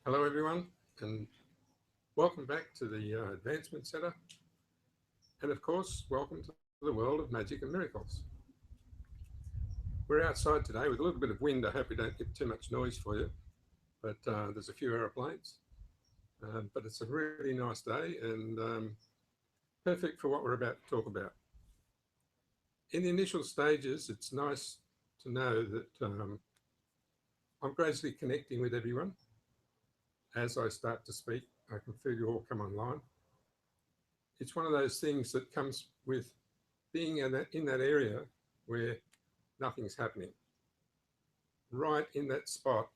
Hello, everyone, and welcome back to the Advancement Centre. And of course, welcome to the world of magic and miracles. We're outside today with a little bit of wind. I hope we don't get too much noise for you, but there's a few aeroplanes. But it's a really nice day and perfect for what we're about to talk about. In the initial stages, it's nice to know that I'm gradually connecting with everyone. As I start to speak, I can feel you all come online. It's one of those things that comes with being in that area where nothing's happening, right in that spot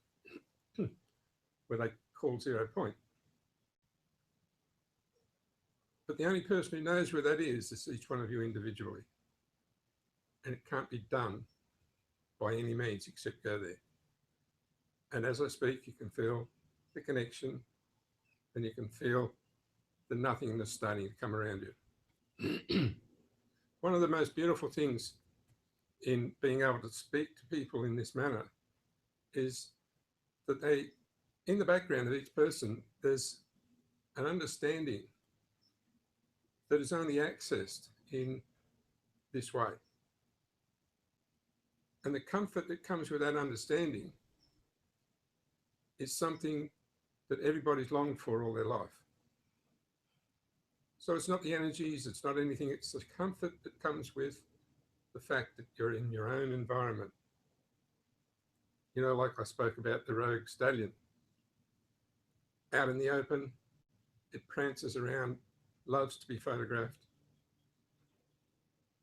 where they call 0 point. But the only person who knows where that is each one of you individually. And it can't be done by any means except go there. And as I speak, you can feel the connection and you can feel the nothingness starting to come around you. One of the most beautiful things in being able to speak to people in this manner is that in the background of each person, there's an understanding that is only accessed in this way. And the comfort that comes with that understanding is something that everybody's longed for all their life. So it's not the energies, it's not anything, it's the comfort that comes with the fact that you're in your own environment. You know, like I spoke about the rogue stallion. Out in the open, it prances around, loves to be photographed.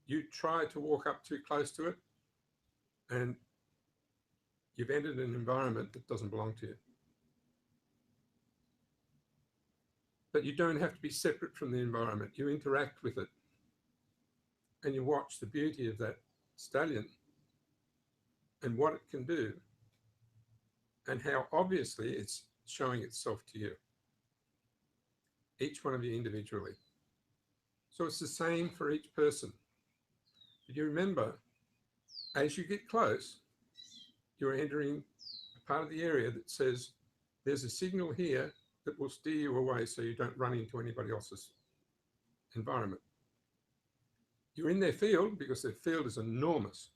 You try to walk up too close to it, and you've entered an environment that doesn't belong to you. But you don't have to be separate from the environment. You interact with it, and you watch the beauty of that stallion and what it can do, and how obviously it's showing itself to you, each one of you individually. So it's the same for each person. But you remember, as you get close, you're entering a part of the area that says there's a signal here that will steer you away so you don't run into anybody else's environment. You're in their field because their field is enormous.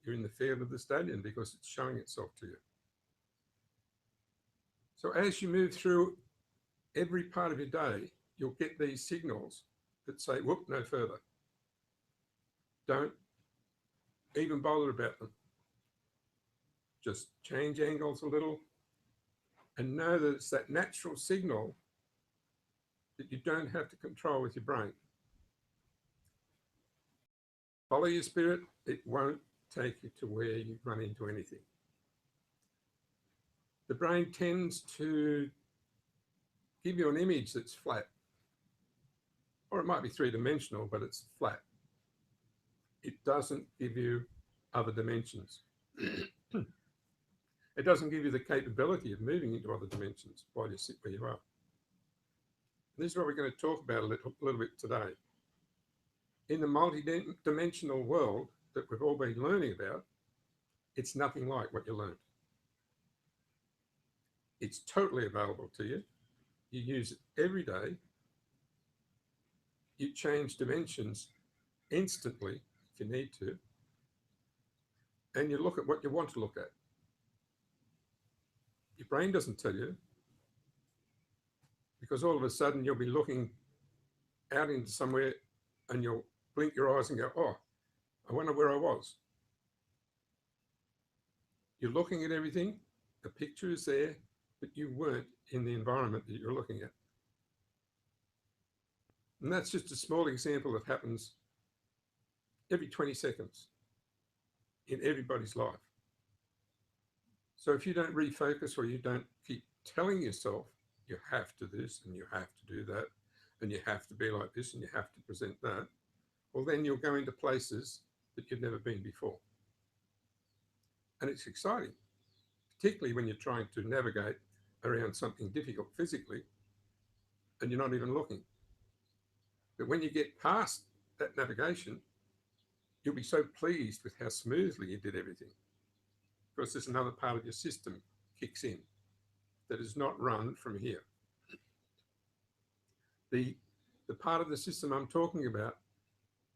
You're in the field of the stallion because it's showing itself to you. So as you move through every part of your day, you'll get these signals that say, whoop, no further. Don't even bother about them. Just change angles a little and know that it's that natural signal that you don't have to control with your brain. Follow your spirit, it won't take you to where you run into anything. The brain tends to give you an image that's flat, or it might be three-dimensional, but it's flat. It doesn't give you other dimensions. It doesn't give you the capability of moving into other dimensions while you sit where you are. This is what we're going to talk about a little bit today. In the multi-dimensional world that we've all been learning about, it's nothing like what you learned. It's totally available to you. You use it every day. You change dimensions instantly if you need to. And you look at what you want to look at. Your brain doesn't tell you, because all of a sudden you'll be looking out into somewhere and you'll blink your eyes and go, oh, I wonder where I was. You're looking at everything, the picture is there, but you weren't in the environment that you're looking at. And that's just a small example that happens every 20 seconds in everybody's life. So if you don't refocus, or you don't keep telling yourself you have to this and you have to do that and you have to be like this and you have to present that, well, then you'll go into places that you've never been before. And it's exciting, particularly when you're trying to navigate around something difficult physically and you're not even looking. But when you get past that navigation, you'll be so pleased with how smoothly you did everything, because there's another part of your system kicks in. that is not run from here. The part of the system I'm talking about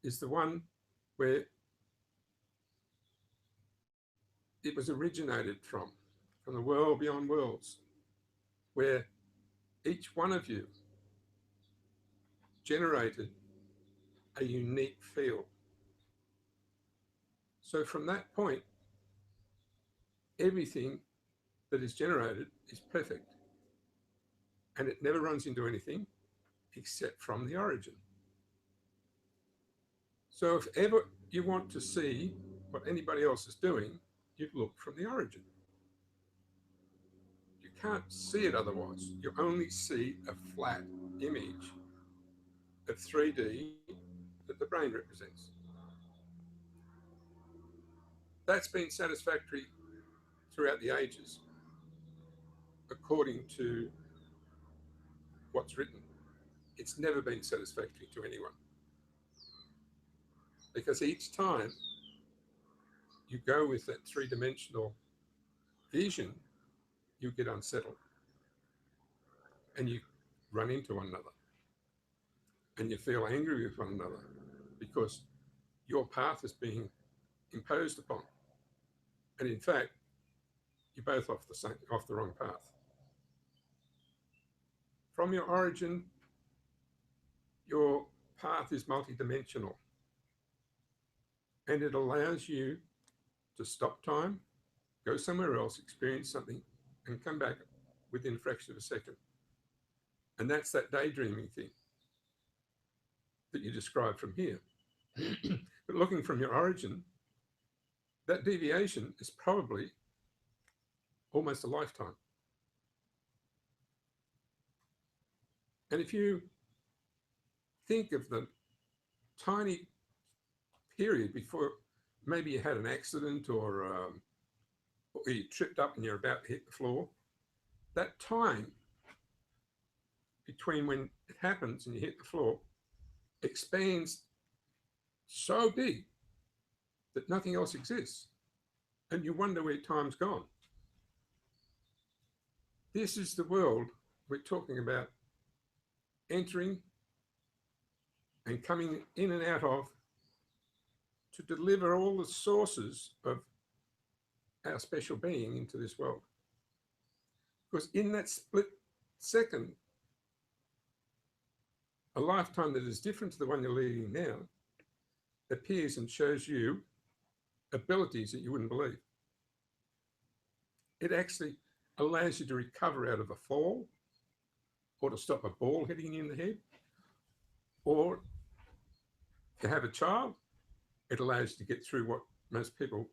is the one where it was originated from the world beyond worlds, where each one of you generated a unique field. So from that point, everything that is generated is perfect, and it never runs into anything except from the origin. So if ever you want to see what anybody else is doing, you look from the origin. You can't see it otherwise. You only see a flat image of 3D that the brain represents. That's been satisfactory throughout the ages, according to what's written. It's never been satisfactory to anyone, because each time you go with that three-dimensional vision, you get unsettled and you run into one another and you feel angry with one another because your path is being imposed upon. And in fact, you're both off the wrong path. From your origin, your path is multidimensional, and it allows you to stop time, go somewhere else, experience something, and come back within a fraction of a second. And that's that daydreaming thing that you described from here. But looking from your origin, that deviation is probably almost a lifetime. And if you think of the tiny period before maybe you had an accident or you tripped up and you're about to hit the floor, that time between when it happens and you hit the floor expands so big that nothing else exists. And you wonder where time's gone. This is the world we're talking about entering and coming in and out of to deliver all the sources of our special being into this world. Because in that split second, a lifetime that is different to the one you're leading now appears and shows you abilities that you wouldn't believe. It actually allows you to recover out of a fall, or to stop a ball hitting you in the head, or to have a child. It allows you to get through what most people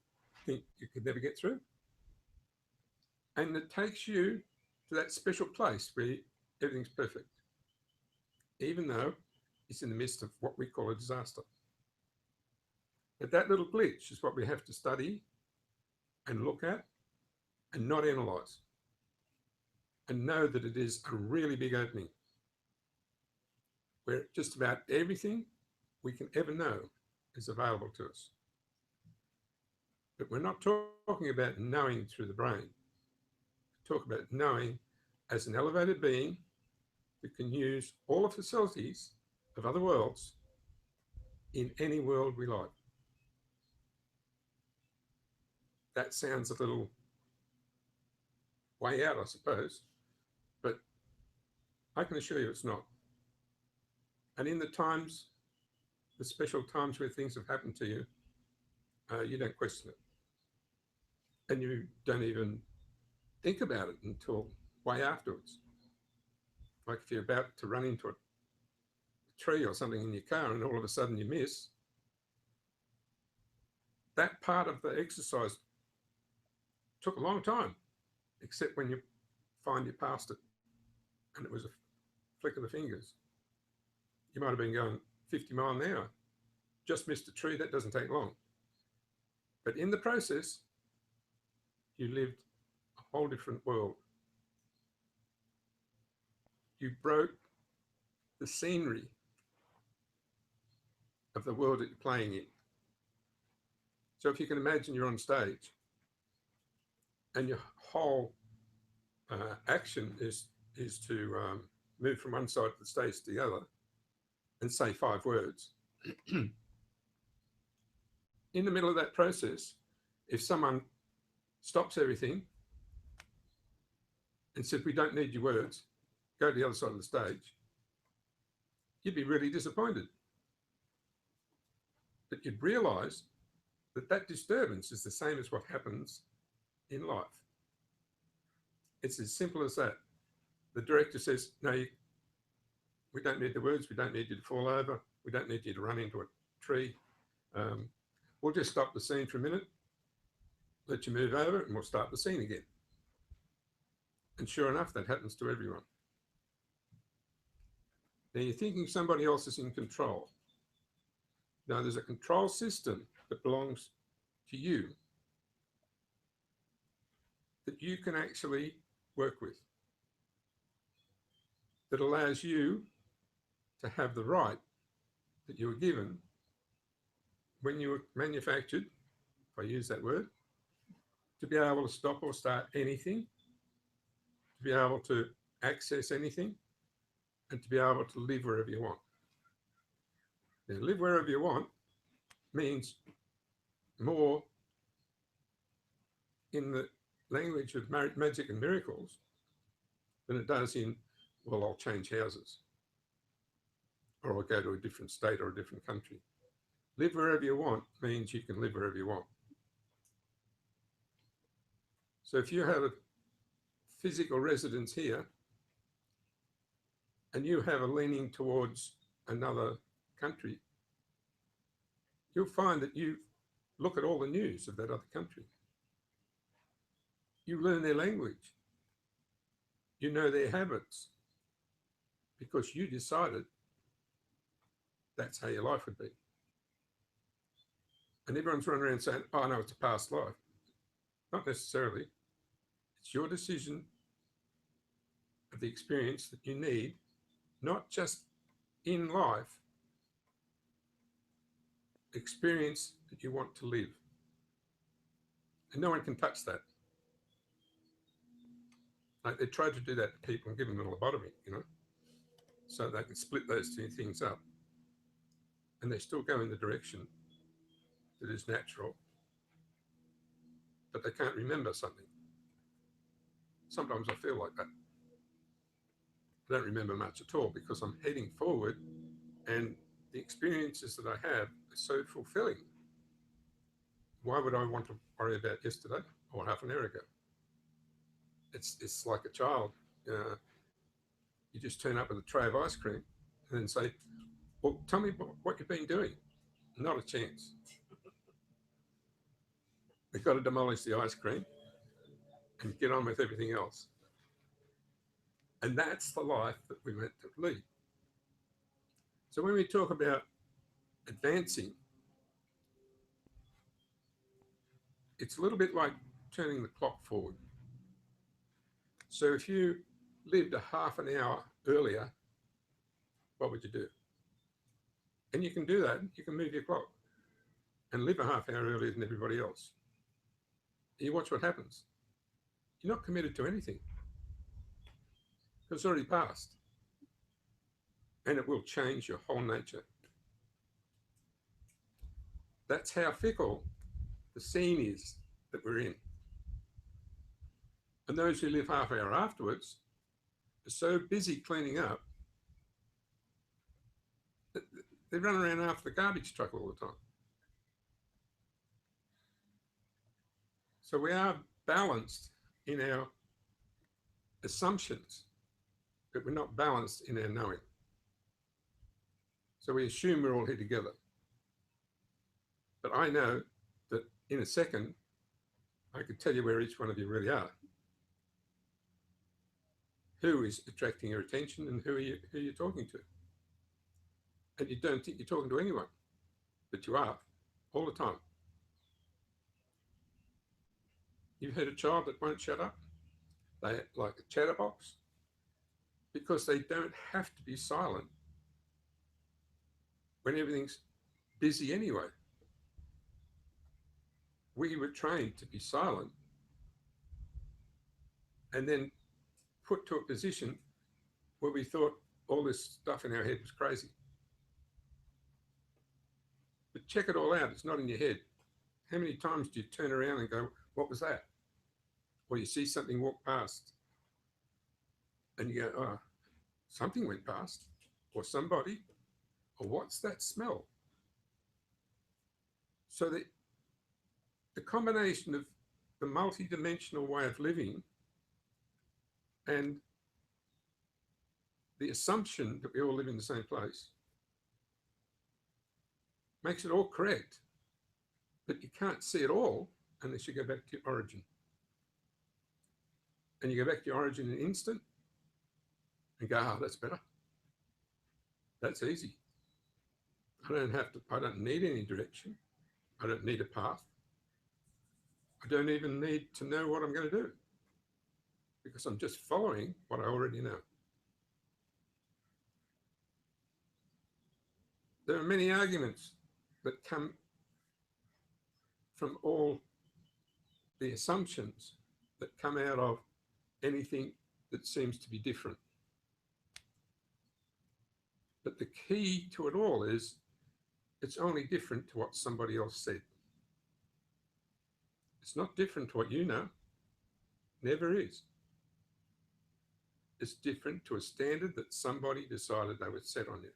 think you could never get through. And it takes you to that special place where everything's perfect, even though it's in the midst of what we call a disaster. But that little glitch is what we have to study and look at and not analyze, and know that it is a really big opening where just about everything we can ever know is available to us. But we're not talking about knowing through the brain. We talk about knowing as an elevated being who can use all the facilities of other worlds in any world we like. That sounds a little way out, I suppose, but I can assure you it's not. And in the times, the special times where things have happened to you, you don't question it. And you don't even think about it until way afterwards. Like if you're about to run into a tree or something in your car and all of a sudden you miss, that part of the exercise took a long time, except when you find you passed it and it was a flick of the fingers. You might have been going 50 miles an hour, just missed a tree. That doesn't take long. But in the process, you lived a whole different world. You broke the scenery of the world that you're playing in. So if you can imagine you're on stage and your whole action is to move from one side of the stage to the other and say 5 words. In the middle of that process, if someone stops everything and said, we don't need your words, go to the other side of the stage, you'd be really disappointed. But you'd realise that that disturbance is the same as what happens in life. It's as simple as that. The director says, no, we don't need the words, we don't need you to fall over, we don't need you to run into a tree. We'll just stop the scene for a minute, let you move over, and we'll start the scene again. And sure enough, that happens to everyone. Now you're thinking somebody else is in control. Now there's a control system that belongs to you that you can actually work with, that allows you to have the right that you were given when you were manufactured, if I use that word, to be able to stop or start anything, to be able to access anything, and to be able to live wherever you want. Now, live wherever you want means more in the language of magic and miracles than it does in, well, I'll change houses, or I'll go to a different state or a different country. Live wherever you want means you can live wherever you want. So if you have a physical residence here and you have a leaning towards another country, you'll find that you look at all the news of that other country. You learn their language. You know their habits because you decided that's how your life would be. And everyone's running around saying, oh, no, it's a past life. Not necessarily. It's your decision of the experience that you need, not just in life, experience that you want to live. And no one can touch that. Like they tried to do that to people and give them a lobotomy, you know, so they can split those two things up. And they still go in the direction that is natural, but they can't remember something. Sometimes I feel like that. I don't remember much at all because I'm heading forward and the experiences that I have are so fulfilling. Why would I want to worry about yesterday or half an hour ago? It's like a child. You just turn up with a tray of ice cream and then say, well, tell me what you've been doing. Not a chance. We've got to demolish the ice cream and get on with everything else. And that's the life that we're meant to lead. So when we talk about advancing, it's a little bit like turning the clock forward. So if you lived a half an hour earlier, what would you do? And you can do that. You can move your clock and live a half hour earlier than everybody else. You watch what happens. You're not committed to anything. It's already passed. And it will change your whole nature. That's how fickle the scene is that we're in. And those who live half an hour afterwards are so busy cleaning up that they run around after the garbage truck all the time. So we are balanced in our assumptions, but we're not balanced in our knowing. So we assume we're all here together. But I know that in a second, I could tell you where each one of you really are. Who is attracting your attention and who you're talking to. And you don't think you're talking to anyone, but you are all the time. You've had a child that won't shut up. They like a chatterbox because they don't have to be silent when everything's busy anyway. We were trained to be silent and then put to a position where we thought all this stuff in our head was crazy. But check it all out. It's not in your head. How many times do you turn around and go, what was that? Or you see something walk past and you go, oh, something went past, or somebody, or what's that smell? So the combination of the multi-dimensional way of living and the assumption that we all live in the same place makes it all correct, but you can't see it all unless you go back to your origin. And you go back to your origin in an instant and go, oh, that's better. That's easy. I don't need any direction. I don't need a path. I don't even need to know what I'm going to do because I'm just following what I already know. There are many arguments that come from all the assumptions that come out of anything that seems to be different. But the key to it all is it's only different to what somebody else said. It's not different to what you know. Never is. It's different to a standard that somebody decided they would set on you.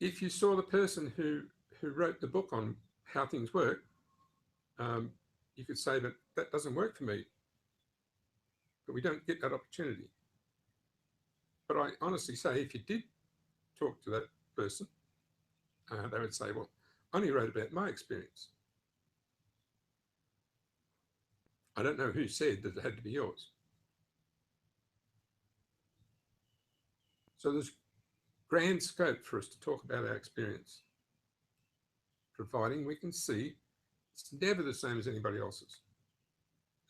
If you saw the person who wrote the book on how things work, you could say that doesn't work for me. But we don't get that opportunity. But I honestly say, if you did talk to that person, they would say, well, I only wrote about my experience. I don't know who said that it had to be yours. So there's grand scope for us to talk about our experience, providing we can see it's never the same as anybody else's.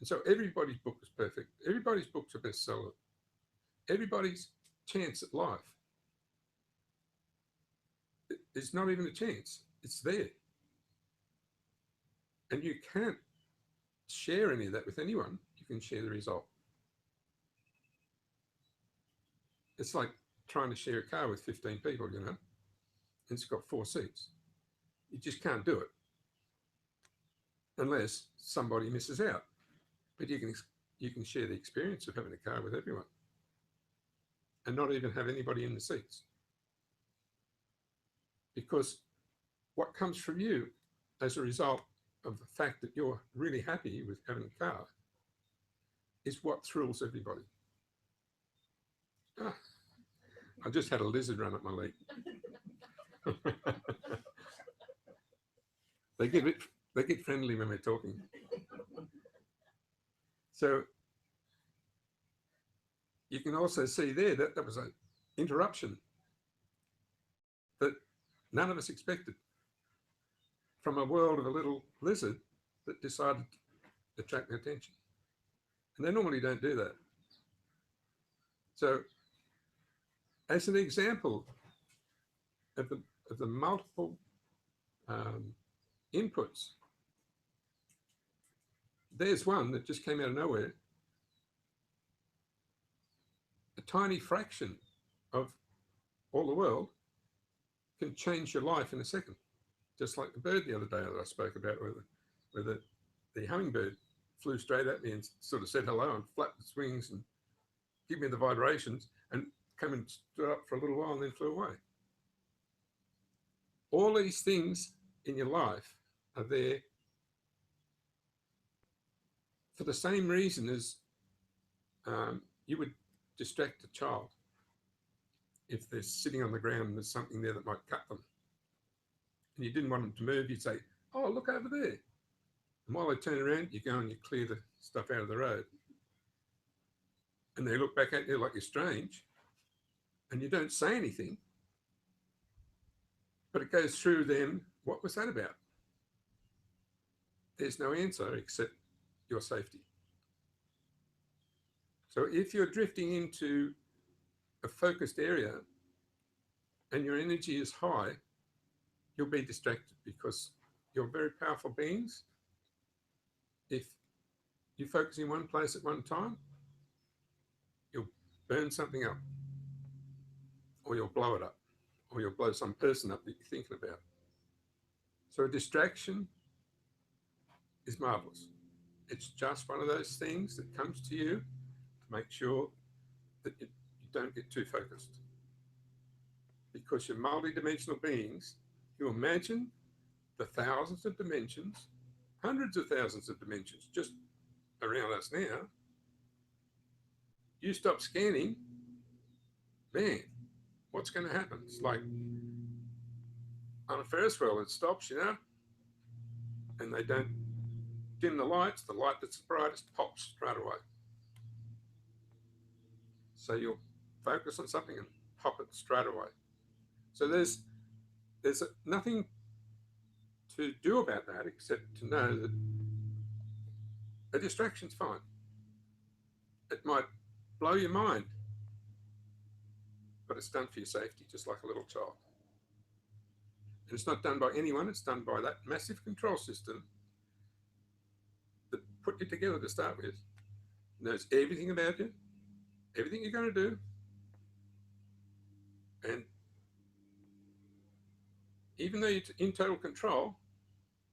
And so everybody's book is perfect. Everybody's book's a bestseller. Everybody's chance at life is not even a chance. It's there. And you can't share any of that with anyone. You can share the result. It's like trying to share a car with 15 people, you know, and it's got 4 seats. You just can't do it unless somebody misses out. But you can share the experience of having a car with everyone and not even have anybody in the seats. Because what comes from you as a result of the fact that you're really happy with having a car is what thrills everybody. Ah, I just had a lizard run up my leg. They get friendly when we're talking. So you can also see there that was an interruption that none of us expected from a world of a little lizard that decided to attract my attention. And they normally don't do that. So as an example of the multiple inputs, there's one that just came out of nowhere. A tiny fraction of all the world can change your life in a second. Just like the bird the other day that I spoke about, where the hummingbird flew straight at me and sort of said hello and flapped its wings and gave me the vibrations and came and stood up for a little while and then flew away. All these things in your life are there for the same reason as you would distract a child. If they're sitting on the ground and there's something there that might cut them, and you didn't want them to move, you'd say, oh, look over there. And while they turn around, you go and you clear the stuff out of the road. And they look back at you like you're strange, and you don't say anything, but it goes through them, what was that about? There's no answer except your safety. So if you're drifting into a focused area and your energy is high, you'll be distracted because you're very powerful beings. If You focus in one place at one time, you'll burn something up, or you'll blow it up, or you'll blow some person up that you're thinking about. So a distraction is marvelous. It's just one of those things that comes to you to make sure that you don't get too focused. Because you're multi-dimensional beings, you imagine the thousands of dimensions, hundreds of thousands of dimensions just around us now. You stop scanning, man, what's going to happen? It's like on a Ferris wheel, it stops, and they don't dim the lights. The light that's the brightest pops straight away. So you'll focus on something and pop it straight away. So there's nothing to do about that except to know that a distraction's fine. It might blow your mind, but it's done for your safety, just like a little child. And it's not done by anyone, it's done by that massive control system that put you together to start with. Knows everything about you, everything you're going to do, and even though you're in total control,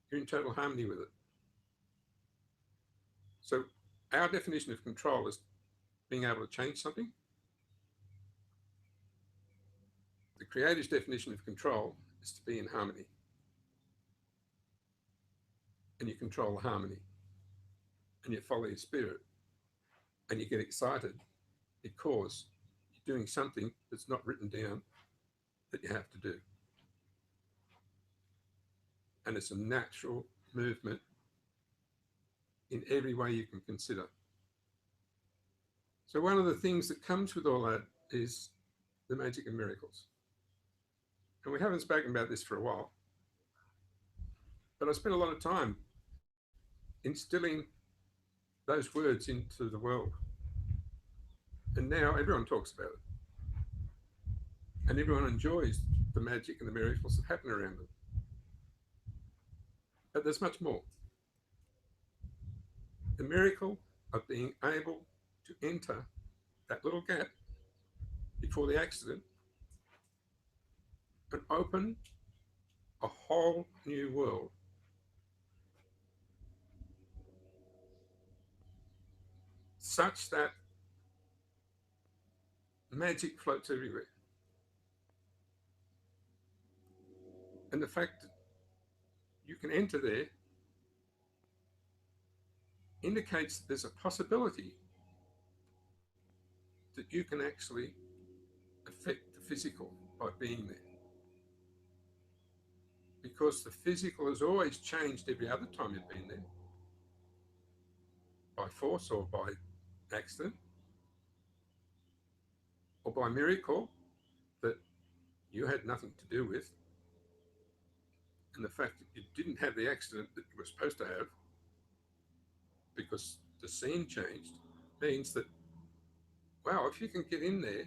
you're in total harmony with it. So our definition of control is being able to change something. The Creator's definition of control is to be in harmony. And you control the harmony. And you follow your spirit. And you get excited because you're doing something that's not written down that you have to do. And it's a natural movement in every way you can consider. So one of the things that comes with all that is the magic of miracles. And we haven't spoken about this for a while, but I spent a lot of time instilling those words into the world. And now everyone talks about it. And everyone enjoys the magic and the miracles that happen around them. But there's much more. The miracle of being able to enter that little gap before the accident and open a whole new world. Such that magic floats everywhere. And the fact that you can enter there indicates that there's a possibility that you can actually affect the physical by being there. Because the physical has always changed every other time you've been there, by force or by accident, or by miracle that you had nothing to do with. And the fact that you didn't have the accident that you were supposed to have because the scene changed means that, wow, if you can get in there,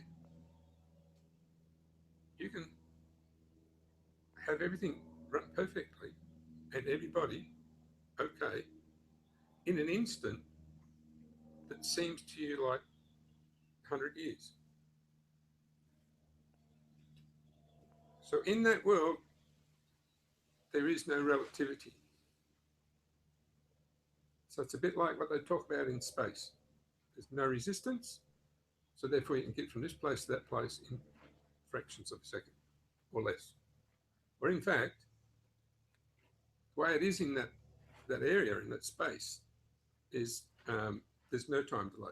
you can have everything run perfectly and everybody okay in an instant that seems to you like 100 years. So in that world, there is no relativity. So it's a bit like what they talk about in space. There's no resistance, so therefore you can get from this place to that place in fractions of a second or less. Or in fact, the way it is in that area, in that space, is there's no time delay.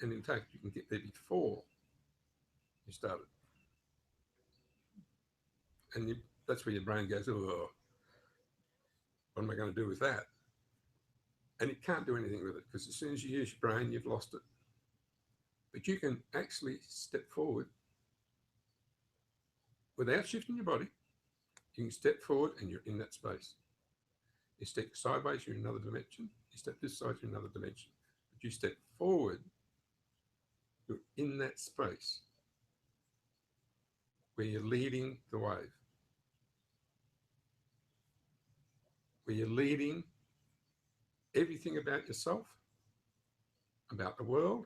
And in fact, you can get there before you started. And that's where your brain goes, oh, what am I going to do with that? And it can't do anything with it, because as soon as you use your brain, you've lost it. But you can actually step forward without shifting your body. You can step forward and you're in that space. You step sideways, you're in another dimension. You step this side, you're in another dimension. But you step forward, you're in that space where you're leading the wave, where you're leading everything about yourself, about the world,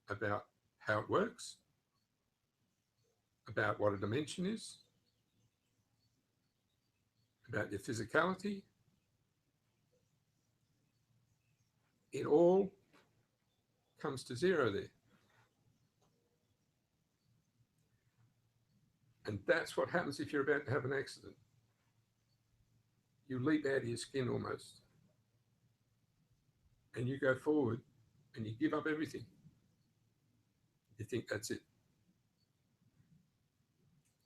about how it works, about what a dimension is, about your physicality. It all comes to zero there. And that's what happens if you're about to have an accident. You leap out of your skin almost. And you go forward and you give up everything. You think that's it.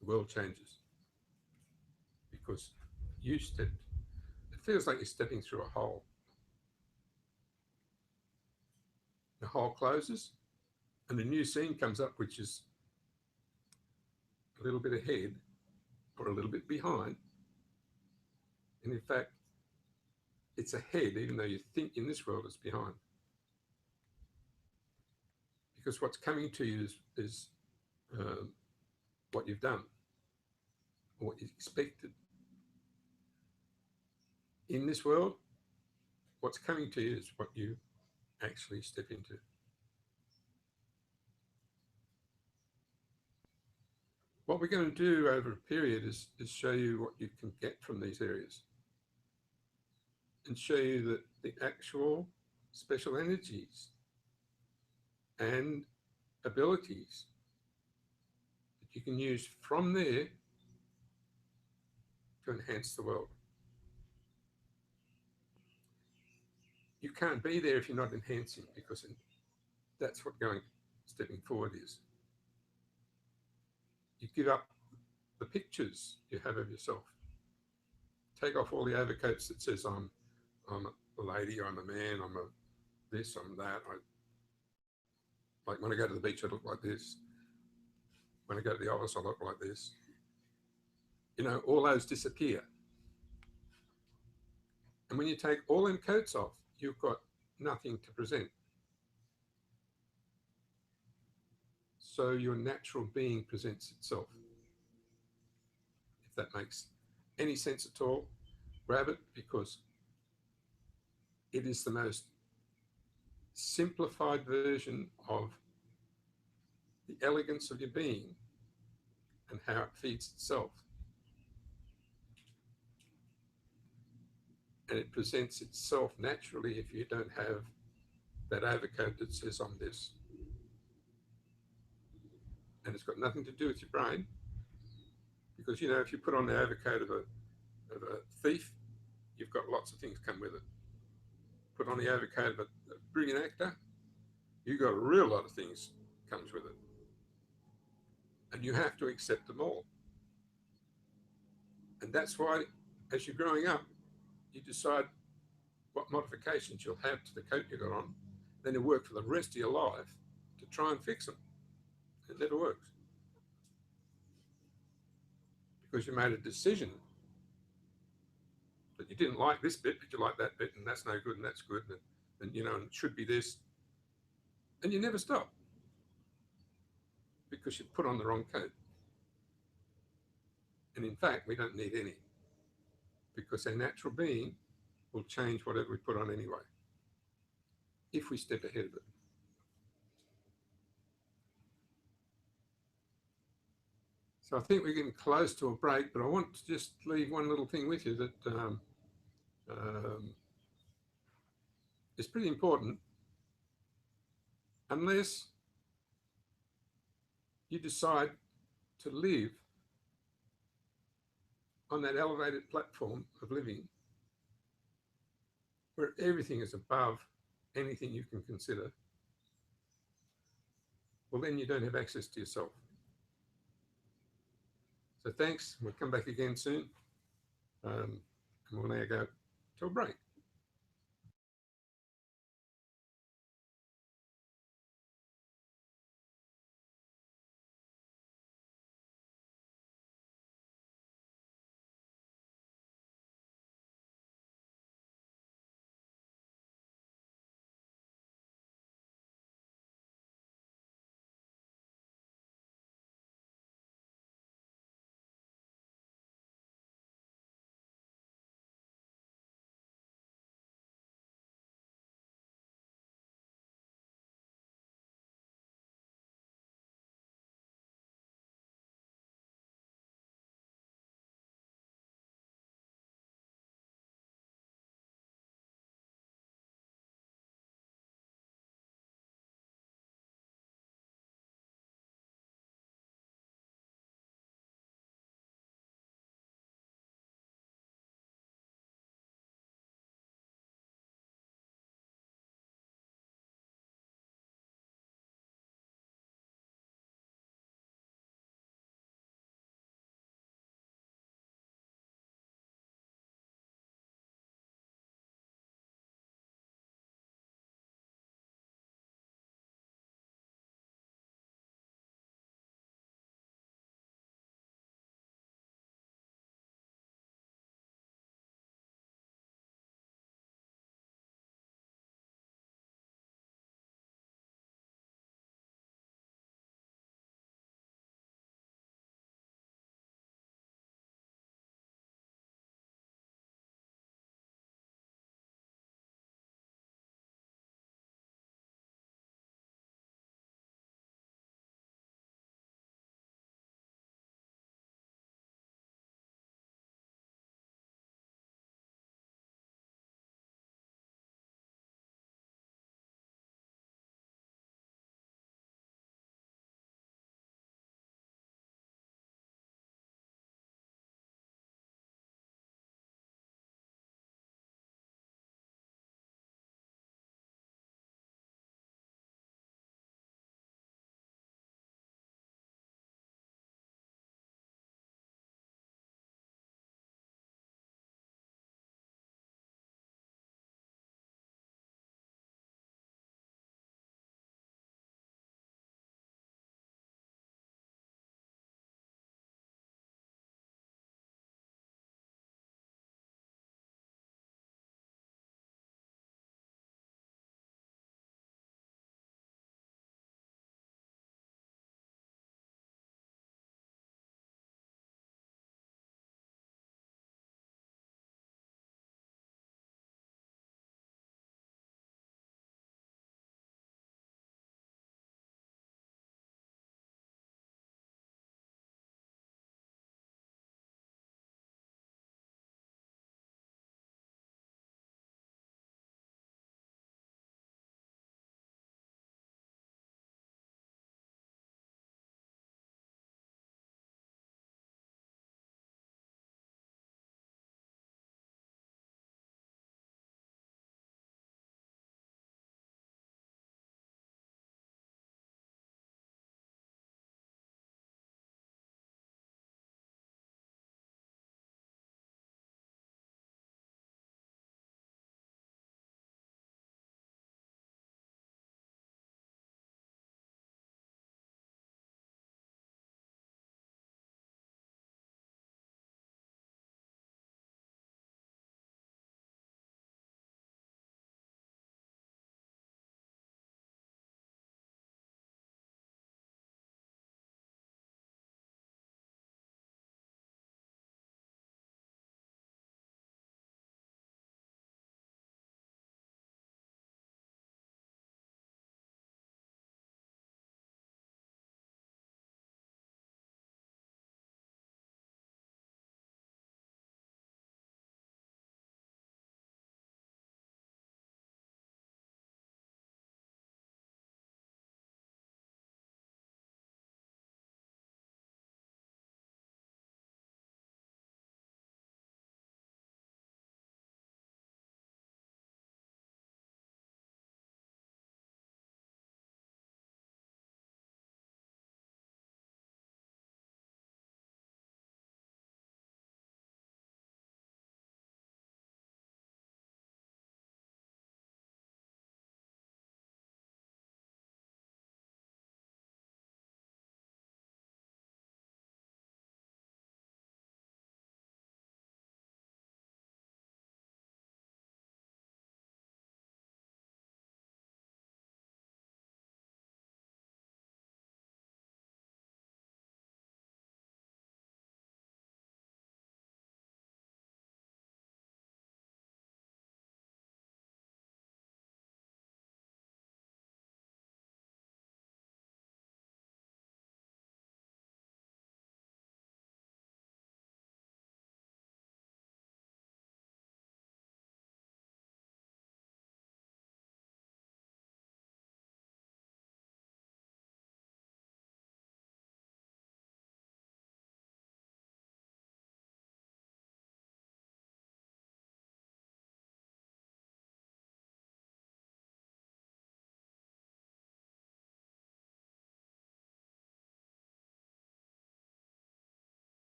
The world changes. Because you stepped, it feels like you're stepping through a hole. The hole closes and a new scene comes up, which is a little bit ahead or a little bit behind. And in fact, it's ahead, even though you think in this world it's behind. Because what's coming to you is what you've done, or what you expected. In this world, what's coming to you is what you actually step into. What we're going to do over a period is show you what you can get from these areas and show you that the actual special energies and abilities that you can use from there to enhance the world. You can't be there if you're not enhancing, because that's what stepping forward is. You give up the pictures you have of yourself. Take off all the overcoats that says I'm a lady, I'm a man, I'm a this, I'm that. Like when I go to the beach, I look like this. When I go to the office, I look like this. You know, all those disappear. And when you take all them coats off, you've got nothing to present. So your natural being presents itself. If that makes any sense at all, grab it, because it is the most simplified version of the elegance of your being and how it feeds itself. And it presents itself naturally if you don't have that overcoat that says I'm this. And it's got nothing to do with your brain, because, you know, if you put on the overcoat of a thief, you've got lots of things come with it. Put on the overcoat of a brilliant actor, you've got a real lot of things comes with it. And you have to accept them all. And that's why, as you're growing up, you decide what modifications you'll have to the coat you got on. Then you work for the rest of your life to try and fix them. It never works. Because you made a decision that you didn't like this bit, but you like that bit, and that's no good, and that's good, and you know, and it should be this. And you never stop, because you put on the wrong coat. And in fact, we don't need any, because our natural being will change whatever we put on anyway, if we step ahead of it. So I think we're getting close to a break, but I want to just leave one little thing with you that is pretty important. Unless you decide to live on that elevated platform of living, where everything is above anything you can consider, well, then you don't have access to yourself. So thanks. We'll come back again soon. And we'll now go to a break.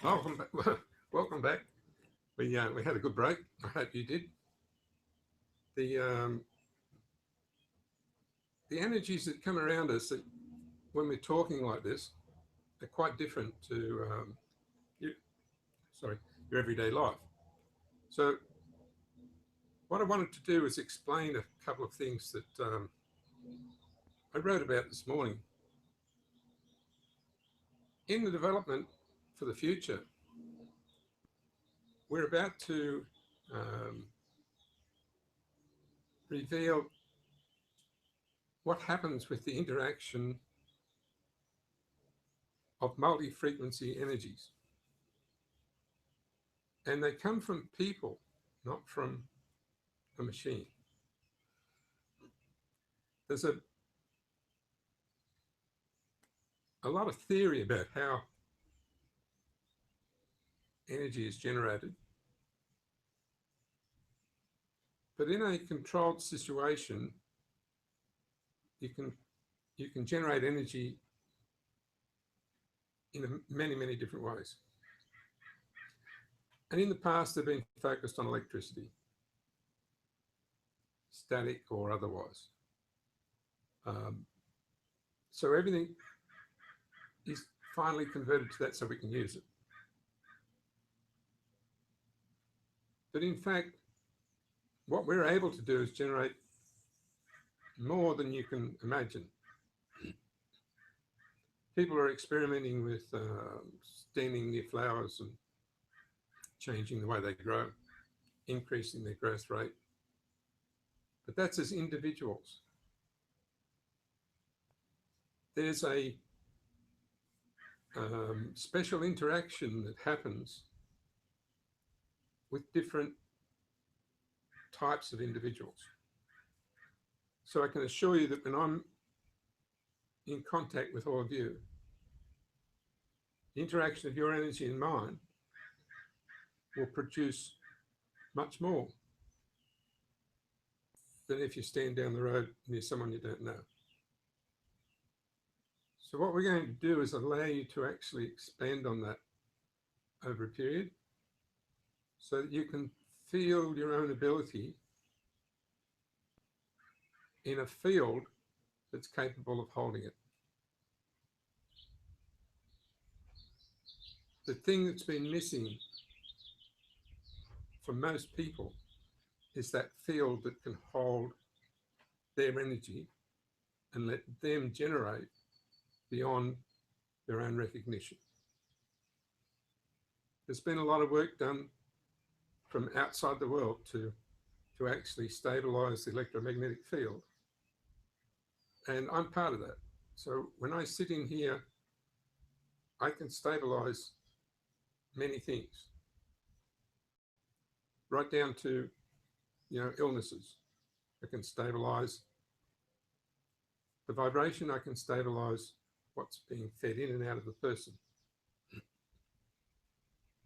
Welcome back. Welcome back. We had a good break. I hope you did. The the energies that come around us that when we're talking like this are quite different to you, sorry, your everyday life. So what I wanted to do is explain a couple of things that I wrote about this morning. In the development for the future, we're about to reveal what happens with the interaction of multi-frequency energies. And they come from people, not from a machine. There's a lot of theory about how energy is generated. But in a controlled situation, you can generate energy in many different ways. And in the past, they've been focused on electricity, static or otherwise. So everything is finally converted to that so we can use it. But in fact, what we're able to do is generate more than you can imagine. People are experimenting with steaming their flowers and changing the way they grow, increasing their growth rate. But that's as individuals. There's a special interaction that happens with different types of individuals. So I can assure you that when I'm in contact with all of you, the interaction of your energy and mine will produce much more than if you stand down the road near someone you don't know. So what we're going to do is allow you to actually expand on that over a period so that you can feel your own ability in a field that's capable of holding it. The thing that's been missing for most people is that field that can hold their energy and let them generate beyond their own recognition. There's been a lot of work done from outside the world to actually stabilize the electromagnetic field. And I'm part of that. So when I sit in here, I can stabilize many things, right down to, illnesses. I can stabilize the vibration. I can stabilize what's being fed in and out of the person.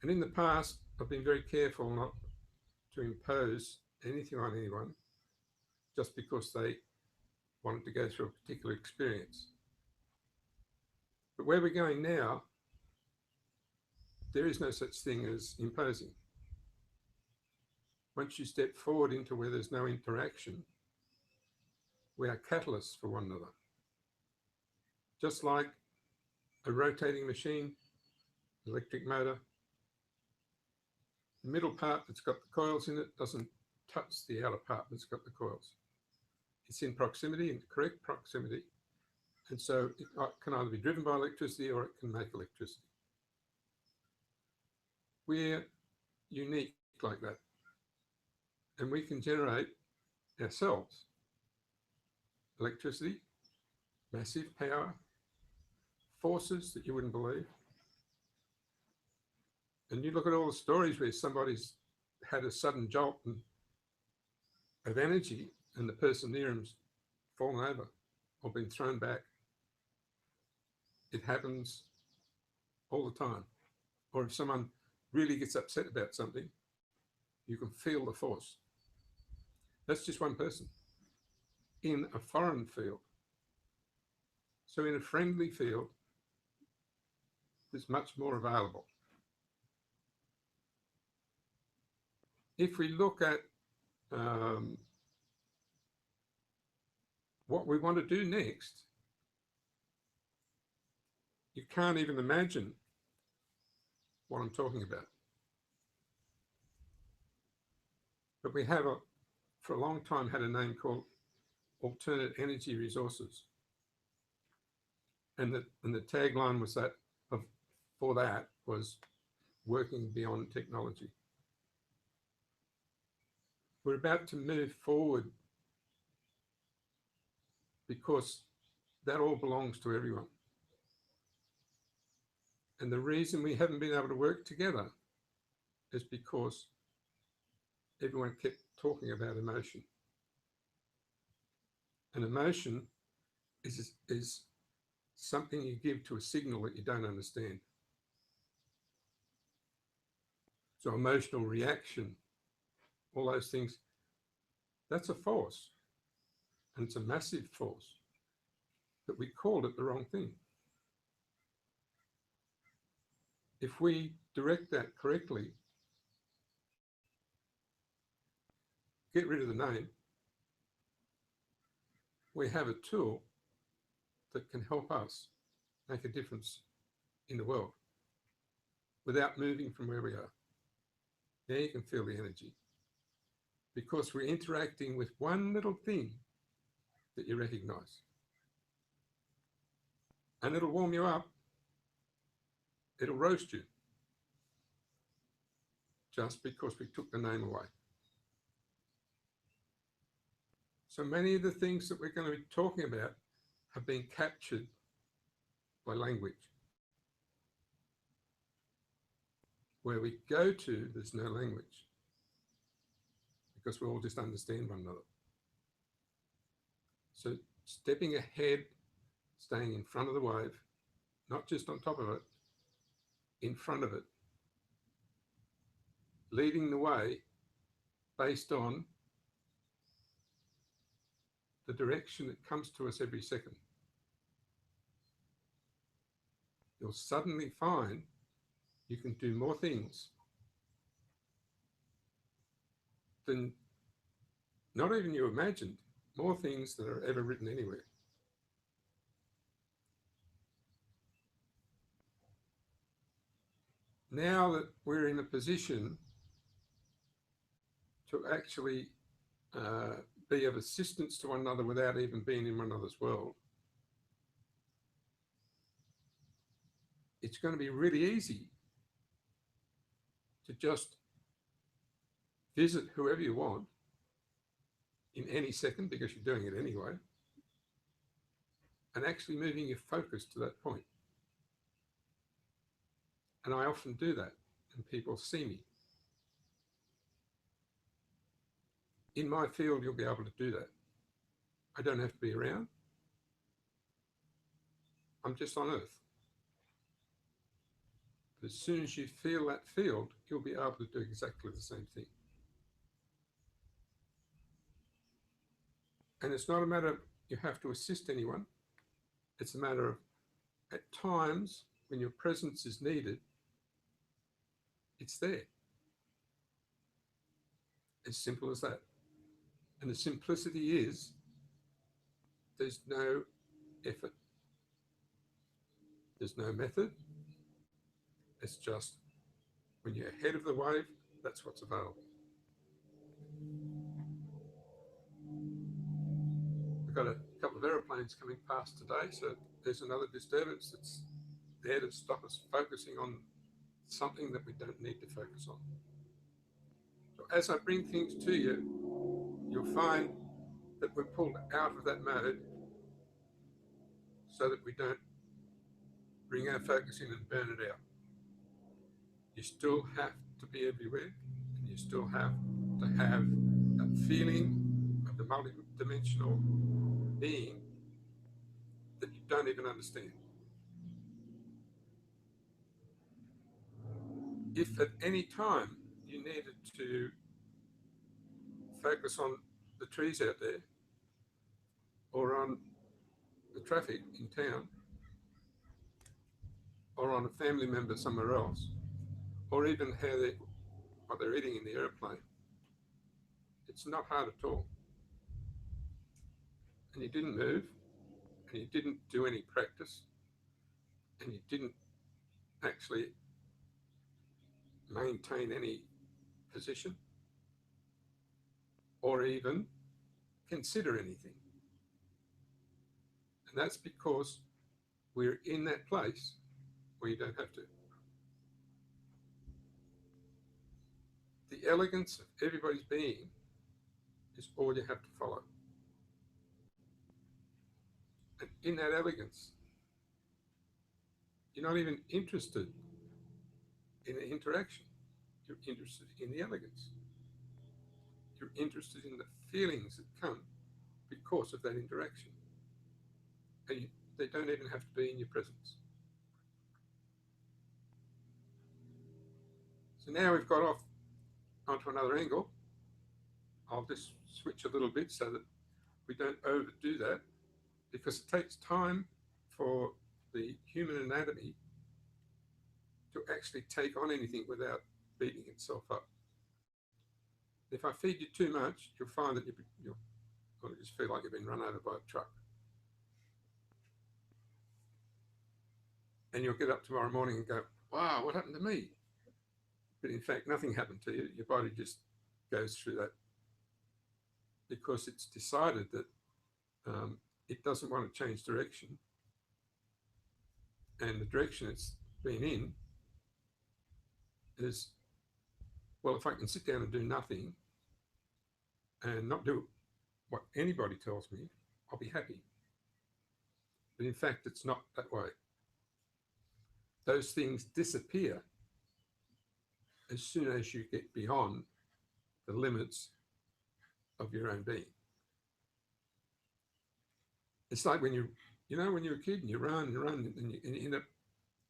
And in the past, I've been very careful not to impose anything on anyone just because they wanted to go through a particular experience. But where we're going now, there is no such thing as imposing. Once you step forward into where there's no interaction, we are catalysts for one another. Just like a rotating machine, electric motor, the middle part that's got the coils in it doesn't touch the outer part that's got the coils. It's in proximity, in correct proximity, and so it can either be driven by electricity or it can make electricity. We're unique like that, and we can generate ourselves electricity, massive power, forces that you wouldn't believe. And you look at all the stories where somebody's had a sudden jolt of energy and the person near him's fallen over or been thrown back. It happens all the time. Or if someone really gets upset about something, you can feel the force. That's just one person in a foreign field. So in a friendly field, there's much more available. if we look at what we want to do next, you can't even imagine what I'm talking about. But we have, for a long time, had a name called Alternate Energy Resources. And the tagline was that, for that was working beyond technology. We're about to move forward because that all belongs to everyone. And the reason we haven't been able to work together is because everyone kept talking about emotion. And emotion is something you give to a signal that you don't understand. So emotional reaction, all those things, that's a force. And it's a massive force. But we called it the wrong thing. If we direct that correctly, get rid of the name, we have a tool that can help us make a difference in the world without moving from where we are. Now you can feel the energy because we're interacting with one little thing that you recognize. And it'll warm you up. It'll roast you just because we took the name away. So many of the things that we're going to be talking about have been captured by language. Where we go to, there's no language because we all just understand one another. So stepping ahead, staying in front of the wave, not just on top of it, in front of it, leading the way based on the direction that comes to us every second. You'll suddenly find you can do more things than not even you imagined, more things than are ever written anywhere. Now that we're in a position to actually be of assistance to one another without even being in one another's world, it's going to be really easy to just visit whoever you want in any second because you're doing it anyway, and actually moving your focus to that point. And I often do that, and people see me. In my field, you'll be able to do that. I don't have to be around. I'm just on Earth. But as soon as you feel that field, you'll be able to do exactly the same thing. And it's not a matter of you have to assist anyone. It's a matter of, at times, when your presence is needed, it's there. As simple as that. And the simplicity is, there's no effort. There's no method. It's just, when you're ahead of the wave, that's what's available. We've got a couple of aeroplanes coming past today, so there's another disturbance that's there to stop us focusing on something that we don't need to focus on. So as I bring things to you, you'll find that we're pulled out of that mode so that we don't bring our focus in and burn it out. You still have to be everywhere, and you still have to have that feeling of the multi-dimensional being that you don't even understand. If at any time you needed to focus on the trees out there or on the traffic in town or on a family member somewhere else, or even what they're eating in the airplane, It's not hard at all. And you didn't move, and you didn't do any practice, and you didn't actually maintain any position or even consider anything. And that's because we're in that place where you don't have to. The elegance of everybody's being is all you have to follow. And in that elegance, you're not even interested in the interaction. You're interested in the elegance. You're interested in the feelings that come because of that interaction. And they don't even have to be in your presence. So now we've got off onto another angle. I'll just switch a little bit so that we don't overdo that, because it takes time for the human anatomy to actually take on anything without beating itself up. If I feed you too much, you'll find that you'll just feel like you've been run over by a truck. And you'll get up tomorrow morning and go, wow, what happened to me? But in fact, nothing happened to you. Your body just goes through that because it's decided that it doesn't want to change direction. And the direction it's been in is, well, if I can sit down and do nothing and not do what anybody tells me, I'll be happy. But in fact, it's not that way. Those things disappear as soon as you get beyond the limits of your own being. It's like when when you're a kid and you run and you end up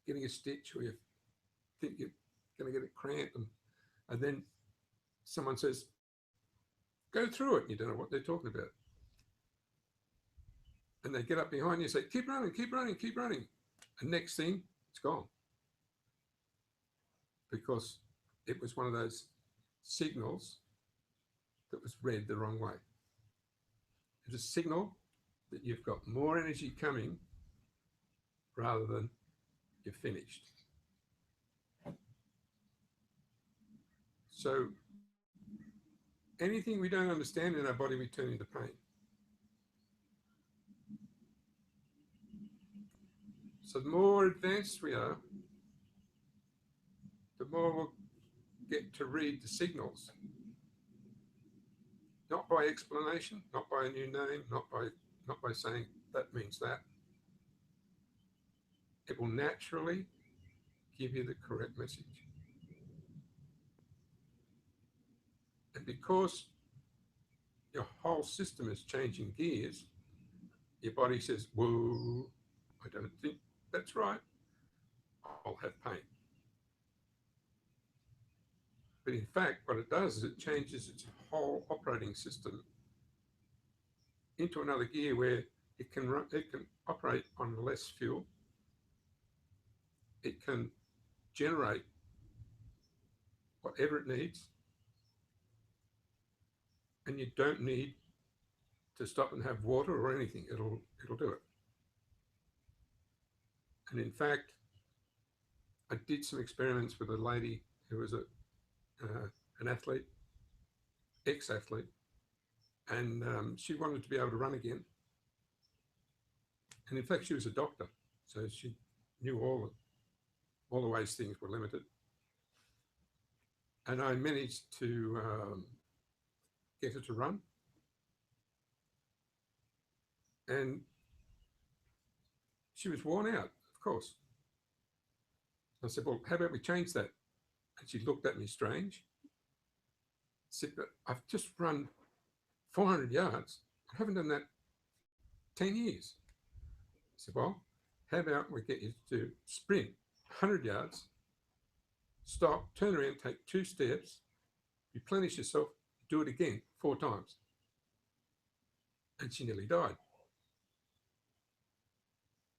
getting a stitch, or you think you're going to get a cramp, and then someone says, go through it, and you don't know what they're talking about. And they get up behind you and say, keep running, keep running, keep running. And next thing, it's gone. Because it was one of those signals that was read the wrong way. It's a signal that you've got more energy coming rather than you're finished. So anything we don't understand in our body, we turn into pain. So the more advanced we are, the more we'll get to read the signals. Not by explanation, not by a new name, not by saying that means that. It will naturally give you the correct message. And because your whole system is changing gears, your body says, whoa, I don't think that's right. I'll have pain. But in fact, what it does is it changes its whole operating system into another gear where it can operate on less fuel. It can generate whatever it needs, and you don't need to stop and have water or anything. It'll do it. And in fact, I did some experiments with a lady who was an athlete, ex-athlete, and she wanted to be able to run again. And in fact, she was a doctor, so she knew all the ways things were limited. And I managed to get her to run. And she was worn out, of course. I said, well, how about we change that? And she looked at me strange. Said, but I've just run 400 yards. I haven't done that 10 years. I said, well, how about we get you to sprint 100 yards, stop, turn around, take 2 steps, replenish yourself, do it again 4 times. And she nearly died.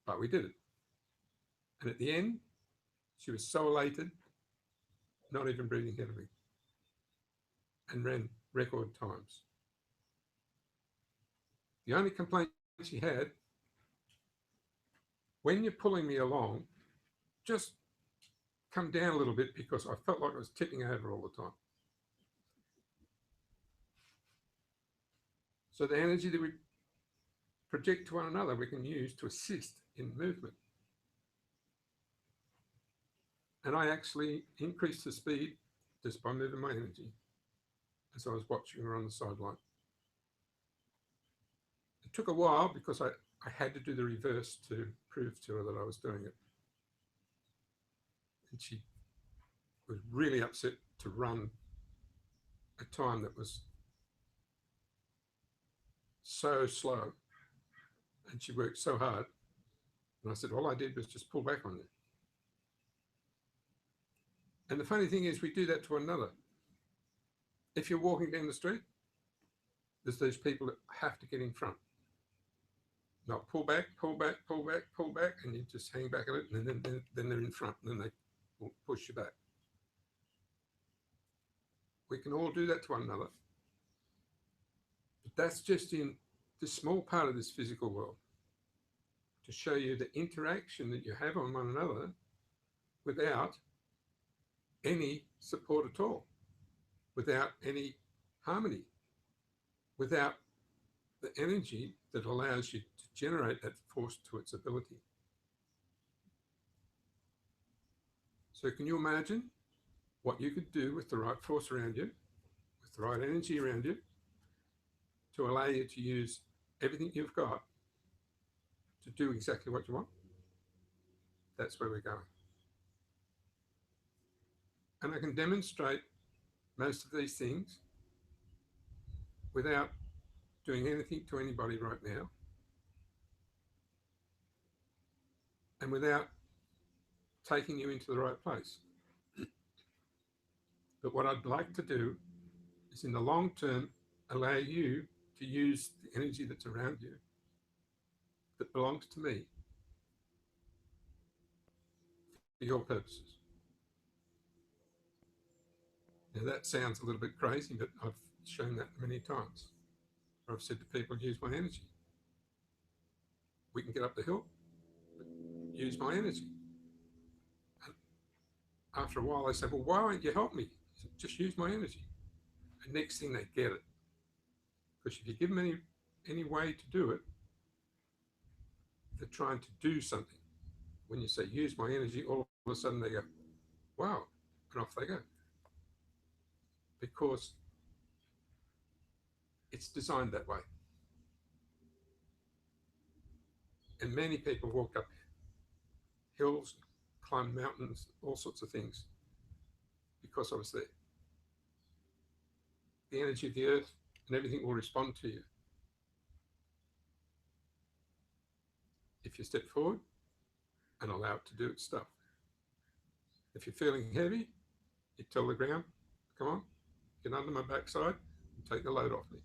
But we did it. And at the end, she was so elated, not even breathing heavily, and ran record times. The only complaint she had, when you're pulling me along, just come down a little bit because I felt like I was tipping over all the time. So the energy that we project to one another, we can use to assist in movement. And I actually increased the speed just by moving my energy as I was watching her on the sideline. It took a while because I had to do the reverse to prove to her that I was doing it. And she was really upset to run a time that was so slow. And she worked so hard. And I said, all I did was just pull back on you. And the funny thing is, we do that to one another. If you're walking down the street, there's those people that have to get in front. Not pull back, pull back, pull back, pull back, and you just hang back a bit, and then they're in front, and then they will push you back. We can all do that to one another. But that's just in this small part of this physical world, to show you the interaction that you have on one another without any support at all, without any harmony, without the energy that allows you to generate that force to its ability. So can you imagine what you could do with the right force around you, with the right energy around you, to allow you to use everything you've got to do exactly what you want? That's where we're going. And I can demonstrate most of these things without doing anything to anybody right now, and without taking you into the right place. But what I'd like to do is, in the long term, allow you to use the energy that's around you, that belongs to me, for your purposes. Now that sounds a little bit crazy, but I've shown that many times. I've said to people, use my energy. We can get up the hill, but use my energy. And after a while, they say, well, why won't you help me? I said, just use my energy. And next thing, they get it. Because if you give them any way to do it, they're trying to do something. When you say, use my energy, all of a sudden they go, wow, and off they go. Because it's designed that way. And many people walked up hills, climbed mountains, all sorts of things, because I was there. The energy of the earth and everything will respond to you. If you step forward and allow it to do its stuff. If you're feeling heavy, you tell the ground, come on, get under my backside and take the load off me.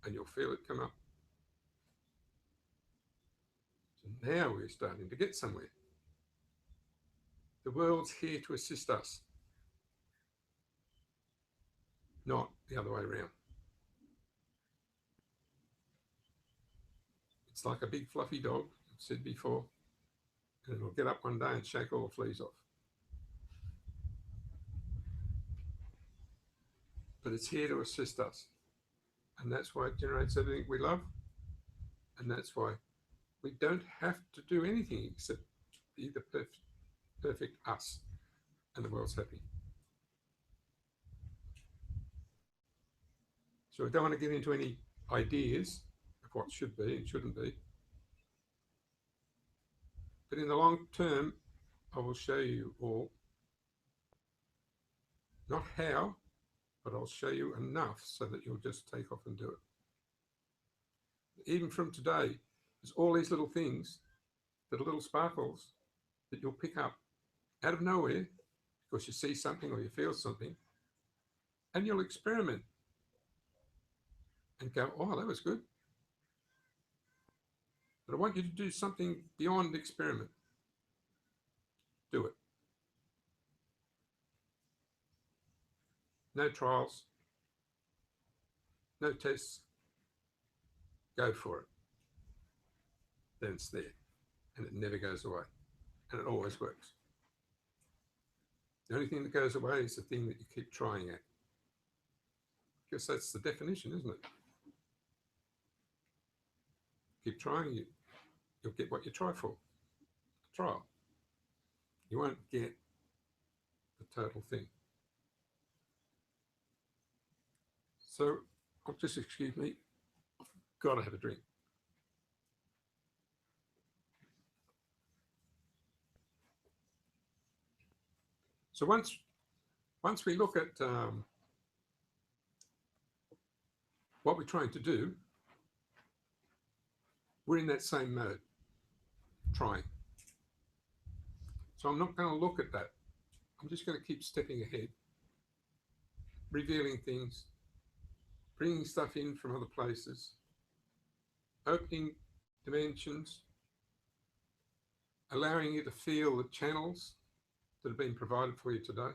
And you'll feel it come up. So now we're starting to get somewhere. The world's here to assist us, not the other way around. It's like a big fluffy dog, I've said before, and it'll get up one day and shake all the fleas off. But it's here to assist us. And that's why it generates everything we love. And that's why we don't have to do anything except be the perfect us, and the world's happy. So I don't want to get into any ideas of what should be and shouldn't be. But in the long term, I will show you all, not how, but I'll show you enough so that you'll just take off and do it. Even from today, there's all these little things that are little sparkles that you'll pick up out of nowhere because you see something or you feel something, and you'll experiment and go, oh, that was good. But I want you to do something beyond experiment. Do it. No trials, no tests, go for it. Then it's there and it never goes away and it always works. The only thing that goes away is the thing that you keep trying at. Because that's the definition, isn't it? Keep trying, you'll get what you try for. Trial. You won't get the total thing. So, just excuse me, I've got to have a drink. So once we look at what we're trying to do, we're in that same mode, trying. So I'm not going to look at that. I'm just going to keep stepping ahead, revealing things, bringing stuff in from other places, opening dimensions, allowing you to feel the channels that have been provided for you today.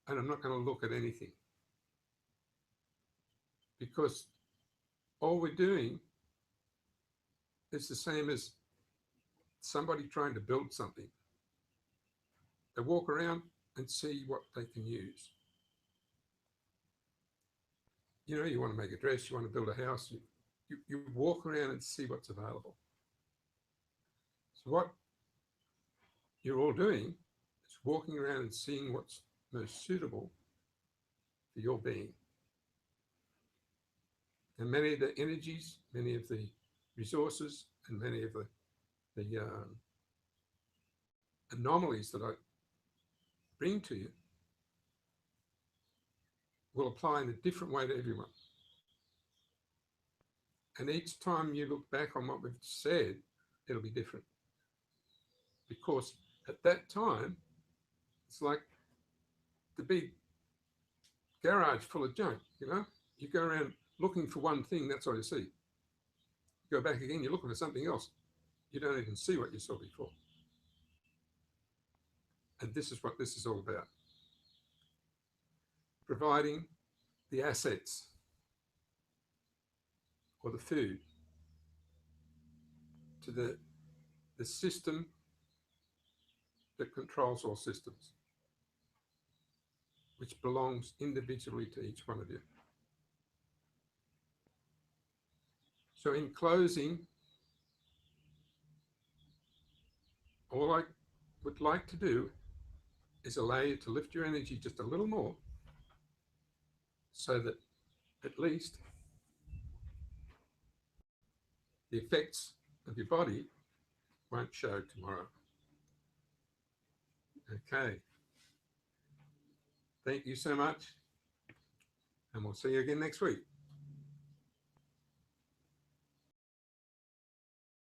And I'm not going to look at anything, because all we're doing is the same as somebody trying to build something. They walk around and see what they can use. You know, you want to make a dress, you want to build a house, you walk around and see what's available. So what you're all doing is walking around and seeing what's most suitable for your being. And many of the energies, many of the resources, and many of the anomalies that I bring to you will apply in a different way to everyone. And each time you look back on what we've said, it'll be different. Because at that time, it's like the big garage full of junk, you know? You go around looking for one thing, that's all you see. You go back again, you're looking for something else. You don't even see what you saw before. And this is what this is all about. Providing the assets or the food to the system that controls all systems, which belongs individually to each one of you. So in closing, all I would like to do is allow you to lift your energy just a little more, so that at least the effects of your body won't show tomorrow. Okay. Thank you so much, and we'll see you again next week.